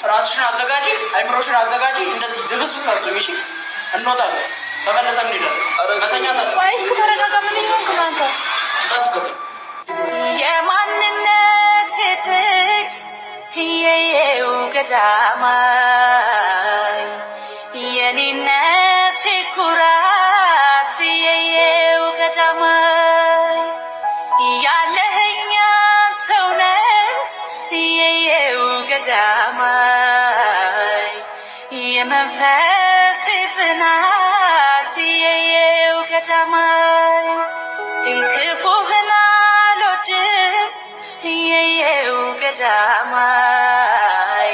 ራስሽን አዘጋጂ፣ አይምሮሽን አዘጋጂ። እንደዚህ ድብስ ሳትሆኚ እሺ። እንወጣለን፣ ተመለሰን እንሄዳለን። ከተኛታ ወይስ ተረጋጋ። ምን ይሆን ከማንተ እንዳትከተል የማንነት ትክ የየው ገዳማይ የኔነት ኩራት የየው ገዳማይ ያለህኛ ተውነ የየው ገዳማይ የመንፈስ ጽናት የየው ገዳማይ እንክፉህን አልወድም የየው ገዳማይ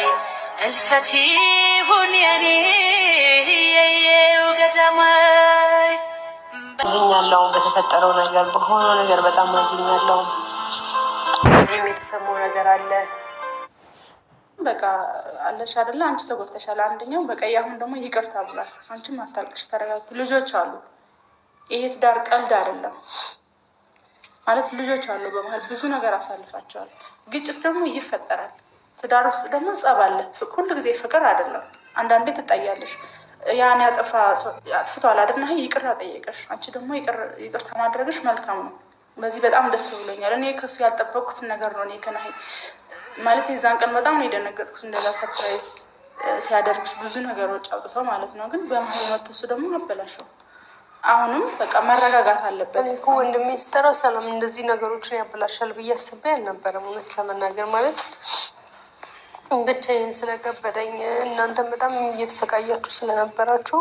እልፈት ይሁን የኔ የየው ገዳማይ። አዝኛለሁ በተፈጠረው ነገር፣ በሆነው ነገር በጣም አዝኛለሁ። እኔም የተሰማው ነገር አለ። በቃ አለሽ አይደለ? አንቺ ተጎድተሻል። አንደኛው በቃ አሁን ደግሞ ይቅርታ ብሏል። አንቺም አታልቅሽ፣ ተረጋጊ። ልጆች አሉ። ይሄ ትዳር ቀልድ አይደለም ማለት ልጆች አሉ። በመሀል ብዙ ነገር አሳልፋቸዋል። ግጭት ደግሞ ይፈጠራል። ትዳር ውስጥ ደግሞ ጸብ አለ። ሁሉ ጊዜ ፍቅር አይደለም። አንዳንዴ ትጣያለሽ። ያን አጥፍቷል አይደል? ይቅርታ ጠየቀሽ። አንቺ ደግሞ ይቅርታ ማድረግሽ መልካም ነው። በዚህ በጣም ደስ ብሎኛል። እኔ ከሱ ያልጠበቅኩትን ነገር ነው። እኔ ከናሂ ማለት የዛን ቀን በጣም ነው የደነገጥኩት። እንደዛ ሰርፕራይዝ ሲያደርግሽ ብዙ ነገሮች አውጥቶ ማለት ነው። ግን በመሀል መተሱ ደግሞ አበላሸው። አሁንም በቃ መረጋጋት አለበት። እኔ እኮ ወንድሜ ስጠራው ሰላም እንደዚህ ነገሮችን ያበላሻል ብዬ አስቤ አልነበረም። እውነት ለመናገር ማለት ብቻዬን ስለከበደኝ እናንተም በጣም እየተሰቃያችሁ ስለነበራችሁ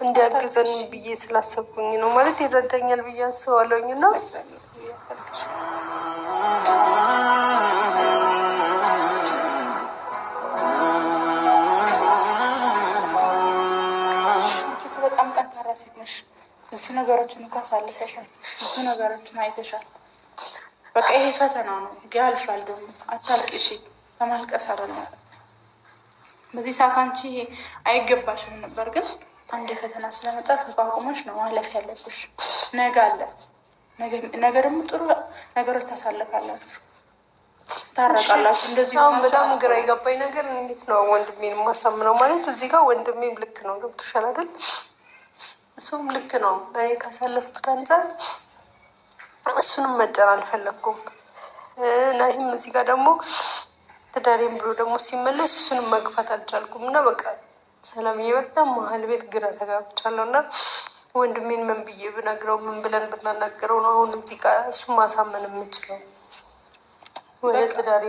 እንዲያግዘን ብዬ ስላሰብኩኝ ነው። ማለት ይረዳኛል ብዬ አስባለሁኝ እና በጣም ጠንካራ ሴት ነሽ። ብዙ ነገሮችን እኮ አሳልፈሻል። ብዙ ነገሮችን አይተሻል። በቃ ይሄ ፈተና ነው፣ ያልፋል። ደግሞ አታልቅሺ። ተማልቀስ አይደለም በዚህ ሰዓት አንቺ አይገባሽም ነበር፣ ግን አንድ ፈተና ስለመጣ ተቋቁመሽ ነው ማለፍ ያለብሽ። ነገ አለ። ነገ ደግሞ ጥሩ ነገሮች ታሳልፋላችሁ፣ ታረቃላችሁ። እንደዚህ አሁን በጣም ግራ የገባኝ ነገር እንዴት ነው ወንድሜን የማሳምነው? ማለት እዚህ ጋር ወንድሜም ልክ ነው፣ ገብቶሻል አይደል? እሱም ልክ ነው። እኔ ካሳለፍኩት አንጻር እሱንም መጨን አልፈለግኩም። ናሂም እዚህ ጋር ደግሞ ትዳሬም ብሎ ደግሞ ሲመለስ እሱንም መግፋት አልቻልኩም እና በቃ ሰላምዬ በጣም መሀል ቤት ግራ ተጋብቻለሁ እና ወንድሜን ምን ብዬ ብነግረው ምን ብለን ብናናገረው ነው አሁን እዚህ ጋር እሱን ማሳመን የምችለው? ወደ ትዳሬ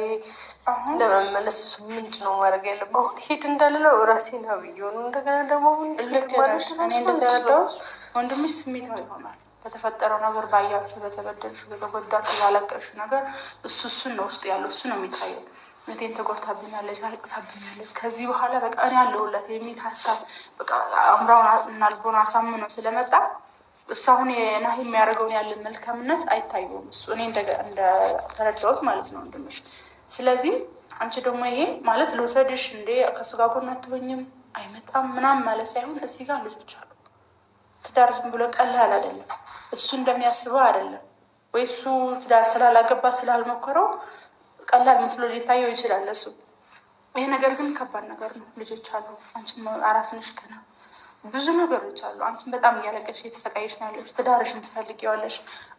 ለመመለስ እሱ ምንድን ነው ማድረግ ያለብህ? አሁን ሄድ እንዳልለው ራሴን አብዬ ነው። እንደገና ደግሞ እንደተረዳሁት ወንድምሽ ስሜታዊ ይሆናል። በተፈጠረው ነገር ባያችሁ፣ በተበደልሽው፣ በተጎዳችሁ፣ ባለቀሹ ነገር እሱን ነው ውስጥ ያለው፣ እሱ ነው የሚታየው። እህቴን ተጎድታብኛለች፣ አልቅሳብኛለች፣ ከዚህ በኋላ በቃ እኔ ያለሁላት የሚል ሀሳብ በቃ አእምሮውን እና ልቦናውን አሳምኖ ስለመጣ እሱ አሁን ናሂ የሚያደርገውን ያለን መልካምነት አይታየውም። እሱ እኔ እንደተረዳሁት ማለት ነው ወንድምሽ። ስለዚህ አንቺ ደግሞ ይሄ ማለት ልውሰድሽ እንዴ ከሱ ጋር ጎን አትሆኝም አይመጣም ምናምን ማለት ሳይሆን እዚህ ጋር ልጆች አሉ። ትዳር ዝም ብሎ ቀላል አይደለም። እሱ እንደሚያስበው አይደለም። ወይ እሱ ትዳር ስላላገባ ስላልሞከረው ቀላል መስሎ ሊታየው ይችላል እሱ። ይሄ ነገር ግን ከባድ ነገር ነው። ልጆች አሉ። አንቺም አራስ ነሽ ገና፣ ብዙ ነገሮች አሉ። አንቺም በጣም እያለቀሽ የተሰቃየሽ ነው ያለሽ። ትዳርሽን ትፈልጊዋለሽ።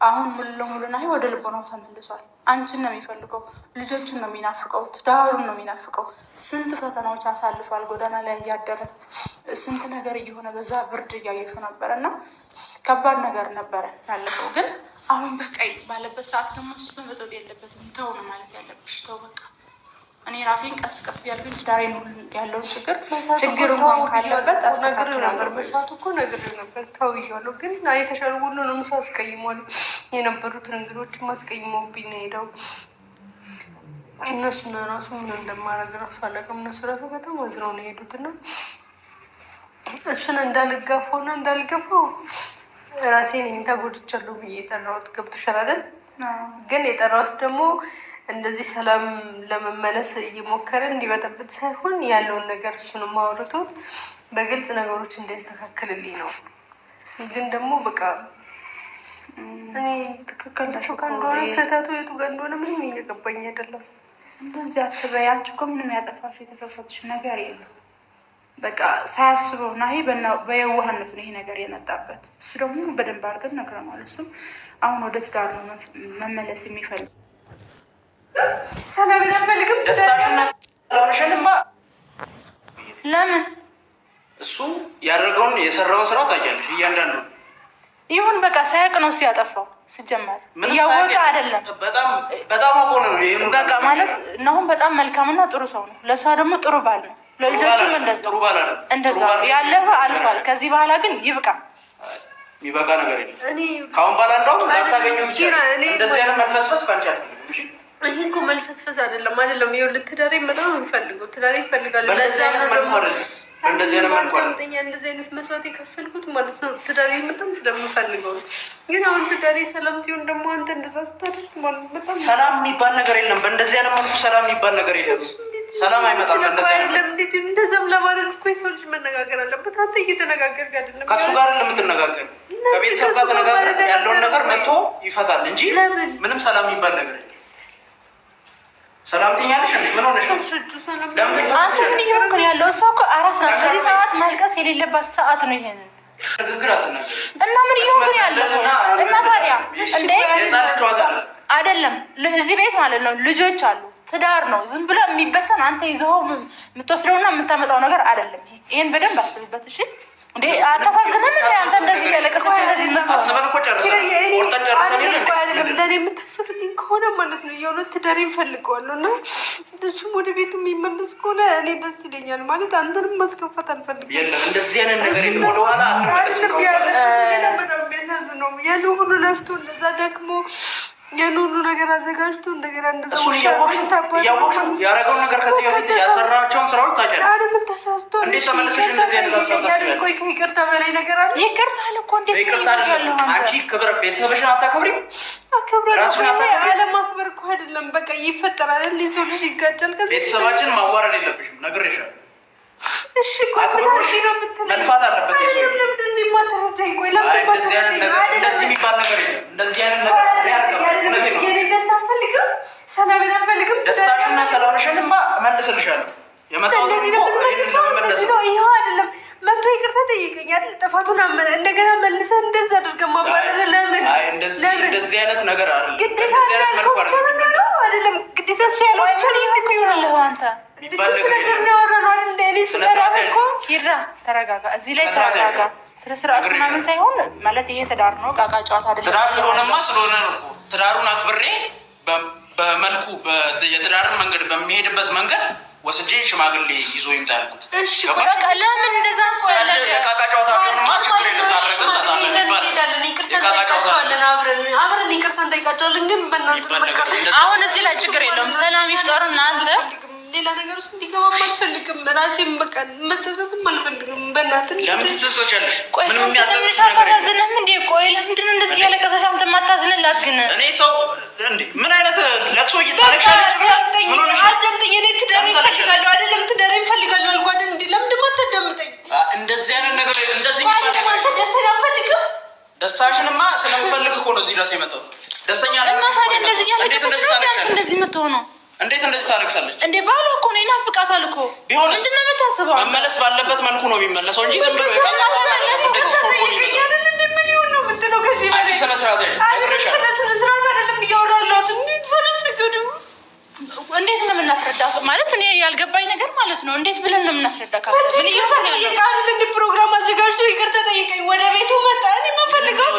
አሁን ሙሉ ለሙሉ ናሂ ወደ ልቦናው ተመልሷል። አንቺን ነው የሚፈልገው፣ ልጆችን ነው የሚናፍቀው፣ ትዳሩን ነው የሚናፍቀው። ስንት ፈተናዎች አሳልፏል። ጎዳና ላይ እያደረ ስንት ነገር እየሆነ በዛ ብርድ እያየሹ ነበረ እና ከባድ ነገር ነበረ ያለፈው። ግን አሁን በቃ ባለበት ሰዓት ደግሞ እሱ በመጠጥ የለበትም። ተው ነው ማለት ያለብሽ። ተው በቃ እኔ ራሴን ቀስ ቀስ ያልኩኝ ትዳሬን ያለውን ችግር እንኳን ካለበት አስተካክል ነበር። በሰዓቱ እኮ ነግሬው ነበር ተው እያለሁ፣ ግን የተሻለ ሁሉንም ሰው አስቀይሟል። የነበሩትን እንግዶችም አስቀይመውብኝ ነው ሄደው። እነሱን ራሱ ምን እንደማደርግ ራሱ አላውቅም። እነሱ ራሱ በጣም አዝነው ነው የሄዱት እና እሱን እንዳልጋፋውና እንዳልገፋው ራሴ ነኝ ተጎድቻለሁ ብዬ የጠራሁት። ገብቶሻል አይደል? ግን የጠራሁት ደግሞ እንደዚህ ሰላም ለመመለስ እየሞከረ እንዲበጠብጥ ሳይሆን ያለውን ነገር እሱንም አውርቶት በግልጽ ነገሮች እንዲያስተካክልልኝ ነው። ግን ደግሞ በቃ እኔ ትክክል እንደሆነ ስህተቱ የቱ ጋር እንደሆነ ምንም እየገባኝ አይደለም። እንደዚህ አትበይ። አንቺ እኮ ምንም ያጠፋሽ የተሳሳትሽ ነገር የለም። በቃ ሳያስበው ናሂ በየዋህነት ነው ይሄ ነገር የመጣበት። እሱ ደግሞ በደንብ አድርገን ነግረነዋል። እሱም አሁን ወደ ትዳር ነው መመለስ የሚፈልግ። ሰላም አልፈልግም። ደስታሽና ሰላምሽንማ ለምን እሱ ያደረገውን የሰራውን ስራ ታውቂያለሽ። እያንዳንዱ ይሁን በቃ ሳያውቅ ነው እሱ ያጠፋው። ሲጀመር እያወቀ አይደለም። በጣም አውቆ ነው ይሄን በቃ ማለት ነው። በጣም መልካምና ጥሩ ሰው ነው። ለሷ ደግሞ ጥሩ ባል ነው። ለልጆቹም እንደዛ ያለፈ አልፏል። ከዚህ በኋላ ግን ይብቃ። ይበቃ ነገር የለም። ካሁን በኋላ እንደውም ላታገኙ ይችላል። እንደዚህ አይነት መልፈስፈስ ካንቺ አልፈልግም። እሺ ይሄ እኮ መልፈስፈስ አይደለም። ይኸውልህ ትዳሬ በጣም እንፈልገው ትዳሬ ይፈልጋሉ። ለዛ ነው እንደዚህ አይነት መልኩ እንደዚህ አይነት መስዋዕት የከፈልኩት ማለት ነው። ትዳሬ በጣም ስለምፈልገው ነው። ግን አሁን ትዳሬ ሰላም ሲሆን ደግሞ አንተ እንደዛ ስታደርግ ማለት በጣም ሰላም የሚባል ነገር የለም። በእንደዚህ አይነት መልኩ ሰላም የሚባል ነገር የለም። ሰላም አይመጣም። እንደዛም ለማለት እኮ የሰው ልጅ መነጋገር አለበት። አንተ እየተነጋገርክ አይደለም። ከሱ ጋር ለምትነጋገር ከቤተሰብ ጋር ተነጋገር ያለውን ነገር መጥቶ ይፈታል እንጂ ምንም ሰላም የሚባል ነገር የለም። ሰላም ትኛለሽ እንዴ? ምን ሆነሽ? አስረጁ ሰላም አንተ ምን ይሆንክ ያለው? እሷ እኮ አራስ ናት። በዚህ ሰዓት ማልቀስ የሌለባት ሰዓት ነው። ይሄንን ንግግር አትናገር እና ምን ይሆንክ ያለው? እና ታዲያ እንዴ አይደለም እዚህ ቤት ማለት ነው ልጆች አሉ። ትዳር ነው። ዝም ብሎ የሚበተን አንተ ይዘው የምትወስደውና የምታመጣው ነገር አይደለም። ይሄን በደንብ አስብበት። እሺ እንዴ አታሳዝንም? እንዴ አንተ እንደዚህ ያለቀሰች እንደዚህ ነው አስበን እኮ ጨርሰን ወርጠን ጨርሰን አይደለም ለኔ የምታስብልኝ ከሆነ ማለት ነው የሆነ ትዳር ይፈልገዋል እና እሱም ወደ ቤቱ የሚመለስ ከሆነ እኔ ደስ ይለኛል። ማለት አንተንም ማስከፋት አልፈልግም። የለም እንደዚህ አይነት ነገር የለም። ወደኋላ አትመለስም። በጣም የሚያሳዝነው ያን ሁሉ ለፍቶ እንደዛ ደክሞ ያን ሁሉ ነገር አዘጋጅቶ እንደገና እንደዛ እያወቅሽ ያደረገውን ነገር ከዚህ በፊት ያሰራቸውን ስራዎች ታውቂያለሽ። አይደለም ተሳስቶ እንዴት ተመለሰሽ እንደዚህ አይነት ሀሳብ ታስቢያለሽ? ቆይ ከይቅርታ በላይ ነገር አለ? ይቅርታ አለ እኮ እንዴት ይቅርታ አይደለም። አንቺ ክብር ቤተሰብሽን አታከብሪም? ራስሽን አታከብሪም? አለማክበር እኮ አይደለም። በቃ ይፈጠራል። ሰው ልጅ ይጋጫል። ቤተሰባችን ማዋረድ የለብሽም። ነግሬሻለሁ። እሺ አክብሮሽ ነው የምትለው። መልፋት አለበት። እንደዚህ አይነት ነገር እንደዚህ የሚባል ነገር የለም። እንደዚህ አይነት ነገር ደስታሽና ሰላምሽንማ እመልስልሻለሁ። የመጣሁት ይኸው አይደለም መቶ ይቅርታ ጠይቀኛል። ጥፋቱን አመነ። እንደገና መልሰህ እንደዛ አድርገህ ማባረር ለምን? እንደዚህ አይነት ነገር አይደለም። ግዴታ አይደለም። ግዴታ እሱ ያለችን ይሆናል። አንተ ነገር ነው ያወራነው አይደል? እንደኔ ስለራበ እኮ ኪራ ተረጋጋ። እዚህ ላይ ተረጋጋ። ስለ ስርዓት ምናምን ሳይሆን ማለት ይሄ ትዳር ነው። ቃቃ ጨዋታ አይደለም። ትዳር እንደሆነማ ስለሆነ ነው እኮ ትዳሩን አክብሬ በመልኩ የትዳርን መንገድ በሚሄድበት መንገድ ወስጄ ሽማግሌ ይዞ ይምጣ ያልኩት። እሺ በቃ ለምን እንደዛ አስፈለገ? የቃቃ ጨዋታ ቢሆንማ ችግር የለም። ታረቀን እንሄዳለን። ይቅርታ እንጠይቃቸዋለን። አብረን ይቅርታ እንጠይቃቸዋለን። ግን በእናንተ በቃ አሁን እዚህ ላይ ችግር የለውም። ሰላም ይፍጠሩ እናንተ ሌላ ነገር ውስጥ እንዲገባም አልፈልግም። ራሴም በቃ መጸጸትም አልፈልግም። በእናትህ ለምን ትጸጸቻለሽ? ምንም የሚያሳዝንሽ ነገር የለም እንዴ? ቆይ ለምንድን ነው እንደዚህ ያለቀሰሽ? አንተ ማታዝንላት ግን እኔ ሰው እንዴ ምን አይነት ለቅሶ እየታለቅሻለሽ? ምን ሆነሽ? አዳምጠኝ። እኔ ትዳሬን እፈልጋለሁ አይደለም ትዳሬን እፈልጋለሁ አልኩህ አይደል? እንዴ ለምን ደግሞ አታዳምጠኝ? እንደዚህ አይነት ነገር እንደዚህ አንተ ደስታዬን አልፈልግም። ደስታሽንማ ስለምፈልግ እኮ ነው እዚህ ድረስ የመጣሁት። ደስተኛ ነኝ። እንደዚህ የምትሆነው እንዴት እንደዚህ ታለቅሳለች እንዴ? ባሏ እኮ ነው ይናፍቃታል እኮ። ምንድን ነው የምታስበው? መመለስ ባለበት መልኩ ነው የሚመለሰው እንጂ ዝም ብሎ ምን ይሆን ነው የምትለው? ከዚህ አንቺ ስነ ስርዓት አይደለም እያወራለሁት። እንዴት ሰላም ንገዱ። እንዴት ነው የምናስረዳት? ማለት እኔ ያልገባኝ ነገር ማለት ነው። እንዴት ብለን ነው የምናስረዳት? ምን ይሆን አይደል? እንደ ፕሮግራም አዘጋጅቶ ይቅርታ ጠይቀኝ ወደ ቤቱ መጣ። እኔ የምፈልገው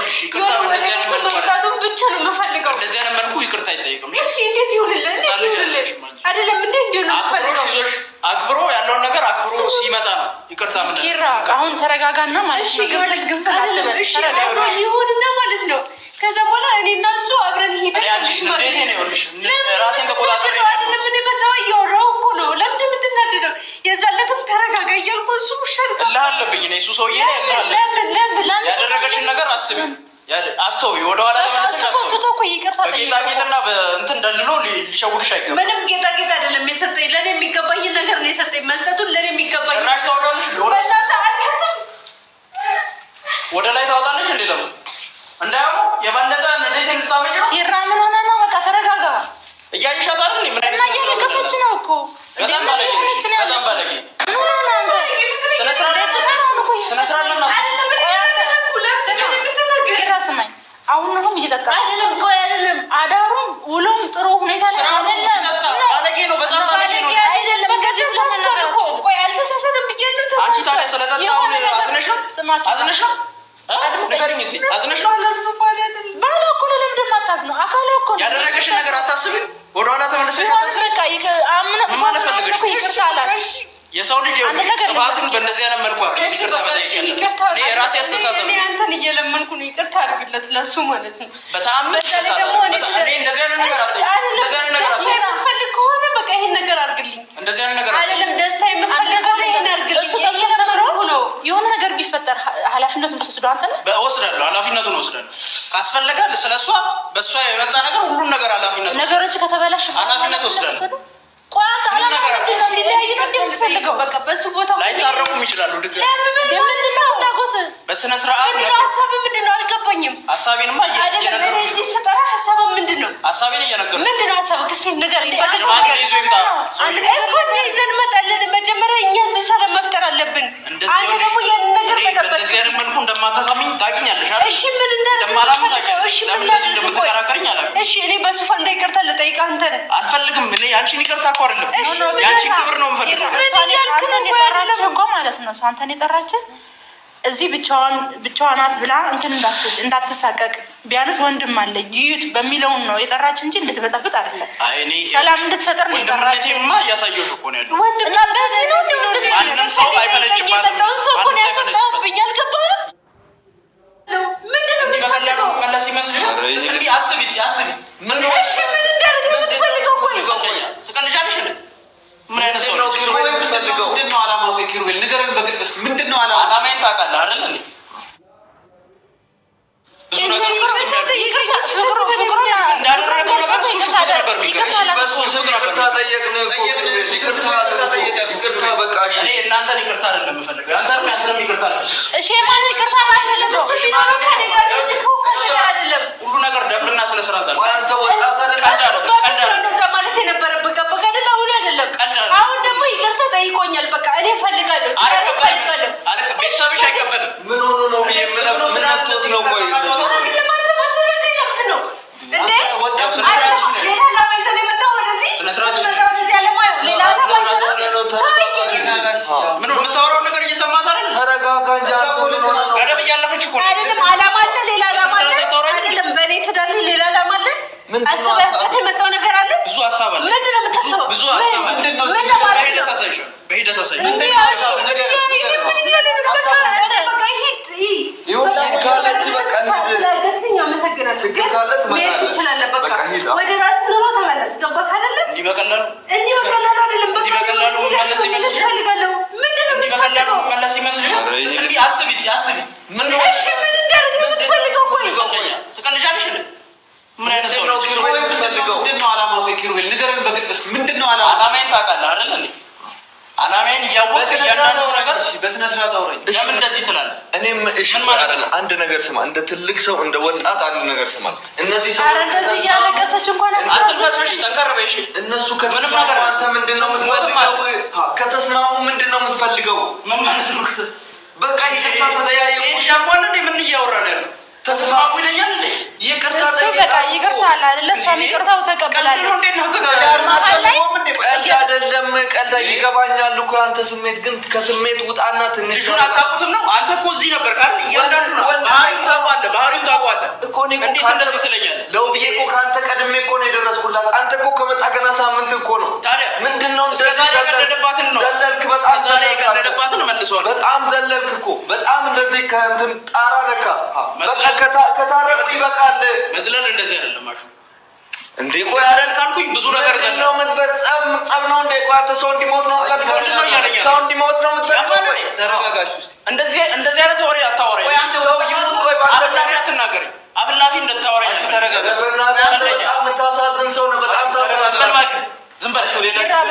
መምጣቱን ብቻ ነው የምፈልገው። እንደዚህ አይነት መልኩ ይቅርታ አይጠይቅም። እሺ እንዴት ይሁንልህ? አይደለም እንዴ እንዴ ነው ይዞሽ አክብሮ ያለውን ነገር አክብሮ ሲመጣ ነው ይቅርታ። ምን ኪራ አሁን ተረጋጋና ማለት ነው። ይሁንና ማለት ነው። ከዛ በኋላ እኔና እሱ አብረን ሄደን ራሴን ተቆጣጠር እኔ በጸባይ እያወራሁ እኮ ነው። ለምንድን የምትናደደው? የዛለትም ተረጋጋ እያልኩ እሱ ሻልቃ አለብኝ እኔ እሱ ሰውዬ ያደረገችን ነገር አስቢ አስተውይ። ወደኋላ ጌጣጌጥና በእንትን ደልሎ ሊሸውልሽ አይገባም። ምንም ጌጣጌጥ አይደለም የሰጠኝ። ለእኔ የሚገባኝን ነገር ነው የሰጠኝ። መስጠቱን ለእኔ የሚገባኝ ወደ ላይ ታወጣለች እንዴ? ለምን እንዳያው የባለጠ ንዴት እንድታመጭ ነው። ይራ ምን ሆነ ነው? በቃ ተረጋጋ። እያይሻት አይደል? ምን አይነት እያለቀሰ ልጅ ነው እኮ በጣም ባለጌ በጣም ባለጌ አሁን ነው እየጠጣ አይደለም ቆይ አይደለም አዳሩም ውሎም ጥሩ ሁኔታ ላይ አይደለም ባለጌ ነው በጣም ባለጌ ነው አይደለም በዚህ ሰምተው እኮ ቆይ አልተሳሳተም ብዬሽ ነው አንቺ ታዲያ ስለጠጣው አዝነሽ ነገርኝ እስቲ አዝነሽ ነው ለዝም ባለ አይደለም ባለ እኮ ነው ለምንድን ማታዝነው አካል እኮ ነው ያደረገሽ ነገር አታስቢም ወደ ኋላ ተመለሰሽ አታስቢም በቃ አምና ማለት ፈልገሽ ይቅርታላሽ የሰው ልጅ ጥፋቱን በእንደዚህ አይነት መልኩ ይቅርታ የራሴ አስተሳሰብ እኔ አንተን እየለመንኩ ነው ይቅርታ አድርግለት ለሱ ማለት ነው በጣም እኔ እንደዚህ አይነት ነገር የምትፈልግ ከሆነ በቃ ይሄን ነገር አድርግልኝ እንደዚህ አይነት ነገር አይደለም ደስታ የምትፈልግ ከሆነ ይሄን አድርግልኝ እየለመንኩ ነው የሆነ ነገር ቢፈጠር ኃላፊነቱን ትወስደው አንተ ነህ እወስዳለሁ ኃላፊነቱን እወስዳለሁ ካስፈለገ ስለሷ በሷ የመጣ ነገር ሁሉም ነገር ኃላፊነቱ ነገሮች ከተበላሽ ኃላፊነት እወስዳለሁ ቋንቋ አላማችን ነው ሊለያይ ነው እንደምትፈልገው በቃ በሱ ቦታ ላይታረቁም ይችላሉ ድጋሚ በስነ ስርዓት ነው ሀሳብ ምንድነው አልገባኝም ሀሳቤንማ አይደለም እኔ እዚህ ስጠራ ሀሳብ ምንድነው ሀሳቤን እየነገርኩህ ምንድነው ሀሳብ ክስቴ ነገር ማገር ይዞ ይምጣ እኮ ይዘን መጣለን መጀመሪያ እኛ እዚህ ሰላም መፍጠር አለብን አንተ ደግሞ ያን ነገር መጠበቅ እንደዚህ አይነት መልኩ እንደማታሳምኝ ታውቂኛለሽ አይደል እሺ ምን እንደማላም ታውቂያለሽ እሺ ምን እንደምትከራከሪኝ አላውቅም እሺ እኔ በሱ ፈንታ ይቅርታ ልጠይቅህ አንተ ነህ አልፈልግም እኔ አንቺን ይቅርታ እኮ አይደለም ያንቺ ክብር ነው የምፈልገው ማለት ነው እሷ አንተን የጠራችን እዚህ ብቻዋን ናት ብላ እንትን እንዳትሳቀቅ ቢያንስ ወንድም አለኝ ይዩት በሚለውን ነው የጠራችን እንጂ እንድትበጠብጥ አይደለም ሰላም እንድትፈጠር ነው የጠራችን ወንድምነቴማ እያሳየሁሽ እኮ ነው ያለው እና በዚህ ነው ማንም ሰው አይፈለጭባትም ሰው እኮ ነው ያስወጣብኝ አልገባህም ምንድነው በቀላሉ መለስ ይመስልሻል እንዲህ አስቢ ምን እንዳደርግ ነው የምትፈልገው ቆይ ትቀልጃለሽ እንዴ ምን አይነት ሰው ነው ኪሩቤል የምትፈልገው ምንድነው ዓላማው ኪሩቤል ንገረን በግልጽ ምንድነው ዓላማዬን ታውቃለህ አይደል እንዴ ብዙ ነገር እንዳደረገው ነገር እሱ ሽኩት ነበር ይቅርታ ጠየቅን ይቅርታ በቃ እሺ እናንተን ይቅርታ አይደለም የምፈልገው ያንተንም ይቅርታ እሺ ማን ይቅርታ አይደለም እሱ ቢኖር ከኔ ጋር አይደለም ሁሉ ነገር ደንብና ስነ ስርዓት አለ አንተ ወጣት ቀልድ እንደዛ ማለት የነበረብህ ገባህ አይደል አሁን አይደለም አሁን ደግሞ ይቅርታ ጠይቆኛል በቃ እኔ እፈልጋለሁ አለቀ ቤተሰብሽ አይቀበልም ምን ሆኖ ነው ብዬ ምን አትወት ነው ቆይ ምን የምታወራው ነገር እየሰማት አይደል ተረጋጋ እንጂ ገደብ እያለፈች እኮ አይደለም ዓላማ አለ ሌላ ዓላማ አለ አይደለም በእኔ ትዳር ሌላ ዓላማ አለ አስበህበት የመጣው ነገር አለ ብዙ ሀሳብ አለ ምንድን ነው የምታስበው ብዙ ሀሳብ አለ በሂደት አሳይሽ ካለች በቃ ችግር ካለ ትችላለህ በቃ ወደ ራስ ኑሮ ተመለስ ገባህ አይደለም እንዲህ በቀላሉ አይደለም በቃ በቀላሉ መመለስ ይመስልሻል እንዲህ በቀላሉ መመለስ ይመስልሻል እንዲህ አስቢ ምን እንዳደርግ ነው የምትፈልገው ቆይ ትቀልጃለሽ እንዴ ምን አይነት ሰው ነው ኪሩቤል የምትፈልገው ምንድነው ዓላማው ቆይ ንገረን በግልጽ ምንድነው ዓላማዬን ታውቃለህ አይደል እንዴ ዓላማዬን እያወቅህ እያንዳንዱ ነገር በስነ ስርዓት አውራኝ ለምን እንደዚህ ትላለህ እኔም እሺ ማለት ነው አንድ ነገር ስማ እንደ ትልቅ ሰው እንደ ወጣት አንድ ነገር ስማ እነዚህ ሰው እንደዚህ ያለቀሰች እንኳን አትልፈስፈሽ ጠንከር በይሽ እነሱ ከተስማሙ አንተ ምንድነው የምትፈልገው ከተስማሙ ምንድነው የምትፈልገው ምን ማለት ነው በቃ ይቅርታ ተጠያየቁ ሻሟል እንዴ ምን እያወራን ያለው ተስማሙ ይለኛል እንዴ ይቅርታ በቃ ይቅርታ አለ አይደለ እሷም ይቅርታው ተቀበላለች አይደለም ቀልድ ይገባኛል እኮ አንተ ስሜት ግን ከስሜት ውጣና ትንሽ ልጁን አታውቁትም ነው አንተ እኮ እዚህ ነበር ካል እያንዳንዱ ነው ባህሪውን ታውቀዋለህ እኮ እኔ እኮ እንደዚህ ትለኛለህ ለውብዬ እኮ ከአንተ ቀድሜ እኮ ነው የደረስኩላት አንተ እኮ ከመጣ ገና ሳምንት እኮ ነው ታዲያ ምንድነው እስከዛሬ የቀለደባትን ነው ዘለልክ በጣም ዛሬ የቀለደባትን መልሷል በጣም ዘለልክ እኮ በጣም እንደዚህ ከእንትን ጣራ ነካ በቃ ከታረቁ ይበቃል መዝለል እንደዚህ አይደለም አሹ እንዴ ቆይ አይደል ካልኩኝ ብዙ ነገር ነው የምትፈጸም ጠብ ነው እንዴ ቆይ አንተ ሰው እንዲሞት ነው ሰው እንዲሞት ነው የምትፈጸመው ተረጋጋሽ ውስጥ እንደዚህ አይነት ወሬ አታወራኝ ቆይ አንተ ሰው ይሞት ቆይ ባንተ አትናገሪ አፍላፊ እንደታወራኝ ተረጋጋ በጣም የምታሳዝን ሰው ነው በጣም ታሳዝናለህ ዝም በል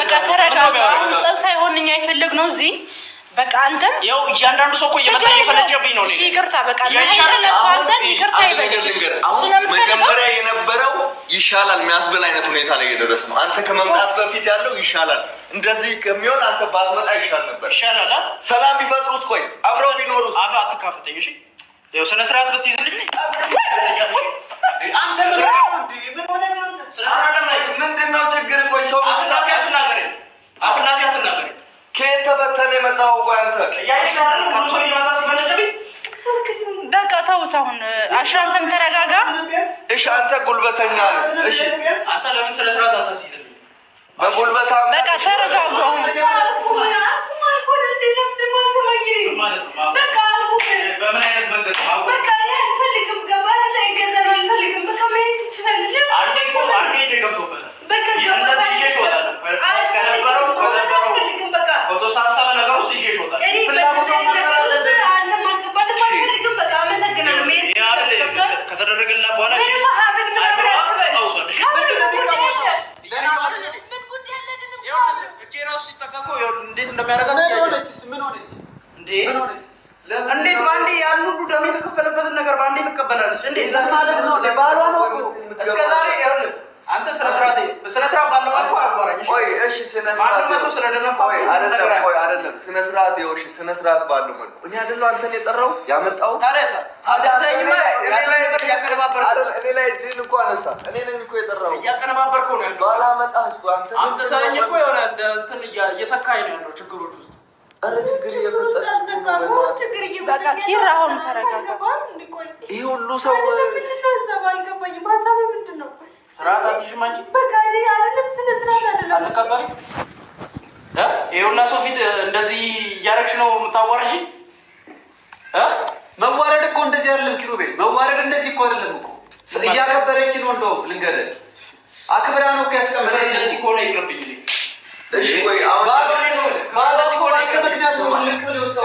በቃ ተረጋጋ ጸብ ሳይሆን እኛ የፈለግነው እዚህ በቃ አንተ ያው እያንዳንዱ ሰው እኮ እየመጣ እየፈለጀብኝ ነው ይቅርታ በቃ አንተ ይቅርታ ይበል መጀመሪያ የነበረው ይሻላል የሚያስብል አይነት ሁኔታ ላይ የደረስ ነው። አንተ ከመምጣት በፊት ያለው ይሻላል። እንደዚህ ከሚሆን አንተ ባትመጣ ይሻል ነበር። ይሻላል። ሰላም ቢፈጥሩት ቆይ አብረው ቢኖሩት። አፋ አትካፈተኝ እሺ። ያው ስነ ስርዓት ብትይዝልኝ አንተ ምን ሆነ ነው? ስነ ስርዓት ላይ ምንድነው ችግር? ቆይ ሰው አፍላፊ አትናገረኝ። ከየት ተበተነ የመጣው? ቆይ አንተ ያይሻል ነው ሰው ይመጣ ሲመለጭብኝ በቃ ተውት። አሁን አሻንተም ተረጋጋ። እሺ አንተ ጉልበተኛ ነህ። እሺ አንተ ለምን ስነ ስርዓት አታስይዝልኝ? በጉልበታ በቃ ተረጋጋ። በምን አይነት መንገድ በተወሳሰበ ነገር ውስጥ ይዤ እወጣለሁ። ከተደረገላት በኋላ እንዴት እንደሚያደርጋት እንዴት በአንዴ ያን ሁሉ ደም የተከፈለበትን ነገር በአንዴ ትቀበላለች? እንዴት ማለት ነው? ባሏ ነው እስከ ዛሬ ይኸውልህ አንተ ስነ ስርዓት ባለው መልኩ አልወራኝ። እሺ ስነ ስርዓት ይኸውልሽ፣ ስነ ስርዓት ባለው መልኩ እኔ አይደለሁ አንተን የጠራው ያመጣው ታዲያሳ ታዲያማ እኔ ላይ እጅህን እኮ አነሳ። እኔ ነኝ እኮ የጠራው። እያቀነባበርከው ነው ያለው። ባላመጣህ አንተ አምጥተኸኝ እኮ የሆነ እንትን እየሰካኝ ነው ያለው ችግሮች ውስጥ ችግር በቃ ኪራ አሁን ተረጋጋ። ይሄ ሁሉ ሰው አልገባኝም። ሀሳብ ምንድን ነው? ስርዓት አትይዥም አንቺ? በቃ አይደለም ስነ ስርዓት አይደለም። አትከበሪም? ይሄ ሁላ ሰው ፊት እንደዚህ እያደረግሽ ነው የምታዋርጂ? መዋረድ እኮ እንደዚህ አይደለም ኪሩቤል፣ መዋረድ እንደዚህ እኮ አይደለም እኮ። እያከበረች ነው። እንደውም ልንገርህ አክብራ ነው እኮ ያስቀመጠች። እንደዚህ ከሆነ ይቅርብኝ። እሺ ቆይ አሁን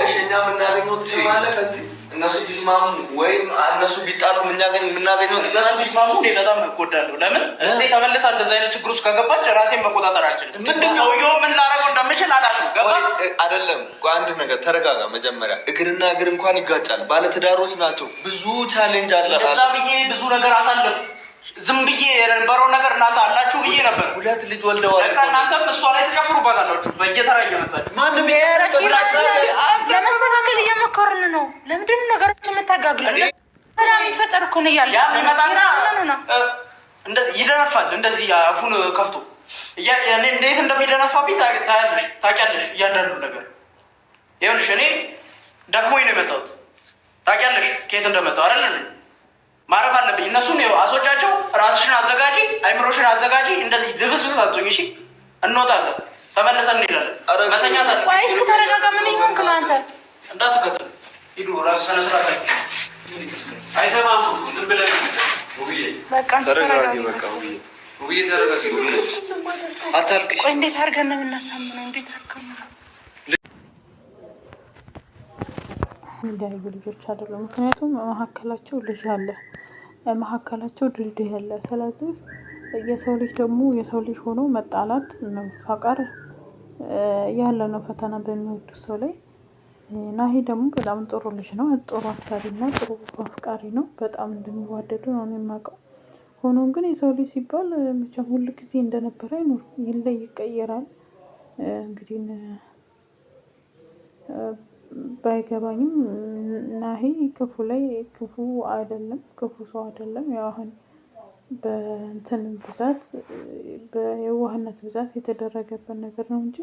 እሺ እኛ የምናገኘው እነሱ ቢስማሙ ወይም እነሱ ቢጣሉ የምናገኘው እነሱ ቢስማሙ እኔ በጣም እጎዳለሁ። ለምን እንዴ ተመልሳ እንደዚህ አይነት ችግር ውስጥ ከገባች ራሴን መቆጣጠር አልችልም። ምንድን ሰውየው ምን ላደርገው እንደምችል አላውቅም። ገባ አይደለም? አንድ ነገር ተረጋጋ። መጀመሪያ እግርና እግር እንኳን ይጋጫል። ባለትዳሮች ናቸው። ብዙ ቻሌንጅ አለ። እዛ ብዬ ብዙ ነገር አሳለፉ። ዝም ብዬ የነበረው ነገር እናንተ አላችሁ ብዬ ነበር። ሁለት ልጅ ወልደዋል። እናንተም እሷ ላይ ተጨፍሩባታላችሁ በየተራ እየመጣች ማንም ለመስተካከል እየሞከርን ነው። ለምንድን ነው ነገሮች የምታጋግሉት? ሰላም ይፈጠር እኮ ነው እያለ ያ ይመጣና ይደነፋል። እንደዚህ አፉን ከፍቶ እኔ እንዴት እንደሚደነፋብኝ ታውቂያለሽ። እያንዳንዱ ነገር ይኸውልሽ፣ እኔ ደክሞኝ ነው የመጣሁት። ታውቂያለሽ ከየት እንደመጣሁ አይደል? ማረፍ አለብኝ። እነሱን አስወጫቸው። ራስሽን አዘጋጂ፣ አይምሮሽን አዘጋጂ። እንደዚህ ልፍስፍስ አትሁኝ። እሺ እንወጣለን፣ ተመልሰን እንሄዳለን። መተኛት አለ። ቆይ እስኪ ተረጋጋ። ምን ይሆንክ ነው አንተ? እንዳትከተል ሂዱ። ራሱ ሰነ ስርዓት አይሰማም። ዝም ብለህ በቃ ተረጋጊ። በቃ ውብዬ ተረጋጊ። አታልቅሽ። ቆይ እንዴት አድርገን ነው የምናሳምነው? እንዴት አድርገን ነው የሚለያዩ ልጆች አይደሉም። ምክንያቱም መሀከላቸው ልጅ አለ፣ መሀከላቸው ድልድይ አለ። ስለዚህ የሰው ልጅ ደግሞ የሰው ልጅ ሆኖ መጣላት መፋቀር ያለ ነው ፈተና በሚወዱ ሰው ላይ። ናሂ ደግሞ በጣም ጥሩ ልጅ ነው፣ ጥሩ አሳቢና ጥሩ አፍቃሪ ነው። በጣም እንደሚዋደዱ ነው የማውቀው። ሆኖም ግን የሰው ልጅ ሲባል መቼም ሁል ጊዜ እንደነበረ አይኖርም፣ ይለይ ይቀየራል። እንግዲህ ባይገባኝም ናሂ ክፉ ላይ ክፉ አይደለም፣ ክፉ ሰው አይደለም። ያው አሁን በእንትን ብዛት በየዋህነት ብዛት የተደረገበት ነገር ነው እንጂ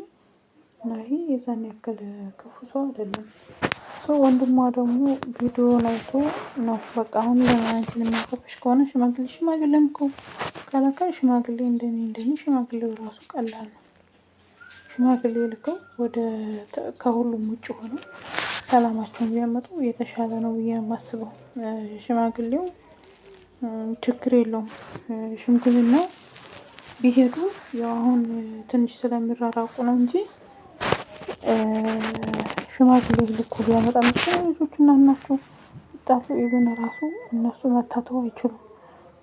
ናሂ የዛን ያክል ክፉ ሰው አይደለም። ወንድሟ ደግሞ ቪዲዮን አይቶ ነው በቃ አሁን ለማንችን የሚያቆብሽ ከሆነ ሽማግሌም እኮ ካላካል ሽማግሌ እንደኔ ሽማግሌው ራሱ ቀላል ነው። ሽማግሌ ልከው ወደ ከሁሉም ውጭ ሆነው ሰላማቸውን ቢያመጡ የተሻለ ነው ብዬ የማስበው። ሽማግሌው ችግር የለውም። ሽምግልና ቢሄዱ ያው አሁን ትንሽ ስለሚራራቁ ነው እንጂ ሽማግሌ ልኮ ቢያመጣ ልጆቹና እናቱ ጣፉ ኢብን ራሱ እነሱ መታተው አይችሉም።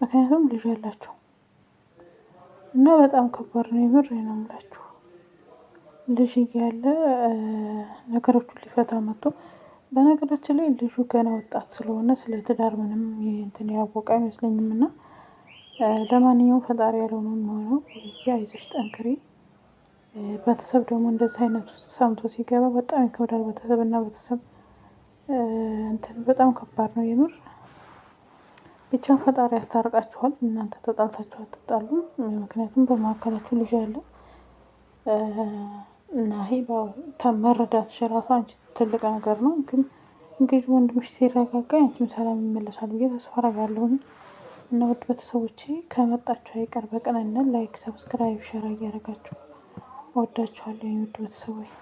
ምክንያቱም ልጅ ያላቸው እና በጣም ከባድ ነው። የምር ነው የምላችሁ። ልጅ እያለ ነገሮቹን ሊፈታ መጥቶ በነገራችን ላይ ልጁ ገና ወጣት ስለሆነ ስለ ትዳር ምንም እንትን ያወቀ አይመስለኝም። እና ለማንኛውም ፈጣሪ ያለው ነው የሚሆነው። አይዞሽ ጠንክሪ። ቤተሰብ ደግሞ እንደዚህ አይነት ውስጥ ሰምቶ ሲገባ በጣም ይከብዳል። ቤተሰብና ቤተሰብ እንትን በጣም ከባድ ነው የምር። ብቻ ፈጣሪ ያስታርቃችኋል። እናንተ ተጣልታችሁ አትጣሉ። ምክንያቱም በመካከላችሁ ልጅ አለ እና ይሄ መረዳት ራሱ አንቺ ትልቅ ነገር ነው። ግን እንግዲህ ወንድምሽ ሲረጋጋ አንቺም ሰላም ይመለሳል ብዬ ተስፋ አደርጋለሁ። እና ውድ ቤተሰቦቼ ከመጣችሁ አይቀር በቅንነት ላይክ፣ ሰብስክራይብ፣ ሸር እያደረጋችሁ ወዳችኋለሁ ውድ ቤተሰቦች።